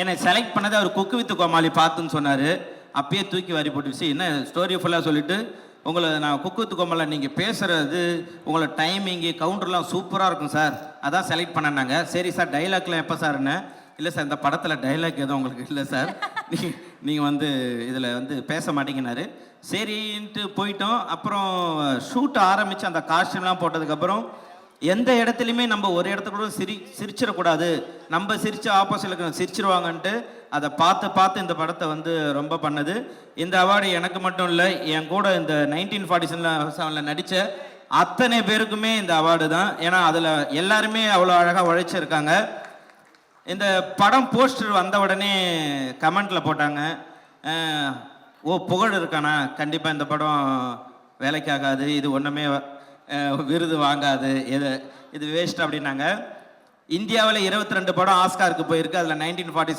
என்னை செலக்ட் பண்ணதை அவர் குக்கு வித்து கோமாளி பார்த்துன்னு சொன்னார். அப்பயே தூக்கி வாரி போட்டுச்சு. என்ன ஸ்டோரி ஃபுல்லாக சொல்லிவிட்டு உங்களை நான் குக்கு வித்து கோமாளி நீங்கள் பேசுகிறது உங்களோட டைமிங்கு கவுண்டர்லாம் சூப்பராக இருக்கும் சார், அதான் செலக்ட் பண்ணாங்க. சரி சார் டைலாக்லாம் எப்போ சார்ன்னு, இல்லை சார் இந்த படத்தில் டைலாக் எதுவும் உங்களுக்கு இல்லை சார், நீங்கள் வந்து இதில் வந்து பேச மாட்டேங்கினாரு. சரின்ட்டு போயிட்டோம். அப்புறம் ஷூட் ஆரம்பித்து அந்த காஸ்டியூம்லாம் போட்டதுக்கப்புறம் எந்த இடத்துலையுமே நம்ம ஒரு இடத்துல கூட சிரிச்சிடக்கூடாது, நம்ம சிரித்து ஆப்போசிட்டில் சிரிச்சிருவாங்கன்ட்டு அதை பார்த்து பார்த்து இந்த படத்தை வந்து ரொம்ப பண்ணது. இந்த அவார்டு எனக்கு மட்டும் இல்லை, என் கூட இந்த 1947 நடித்த அத்தனை பேருக்குமே இந்த அவார்டு தான். ஏன்னா அதில் எல்லாருமே அவ்வளோ அழகாக உழைச்சிருக்காங்க. இந்த படம் போஸ்டர் வந்த உடனே கமெண்ட்டில் போட்டாங்க, ஓ புகழ் இருக்கானா, கண்டிப்பாக இந்த படம் வேலைக்கு ஆகாது, இது ஒன்றுமே விருது வாங்காது, இது வேஸ்ட் அப்படின்னாங்க. இந்தியாவில் 22 படம் ஆஸ்காருக்கு போயிருக்கு, அதில் 1947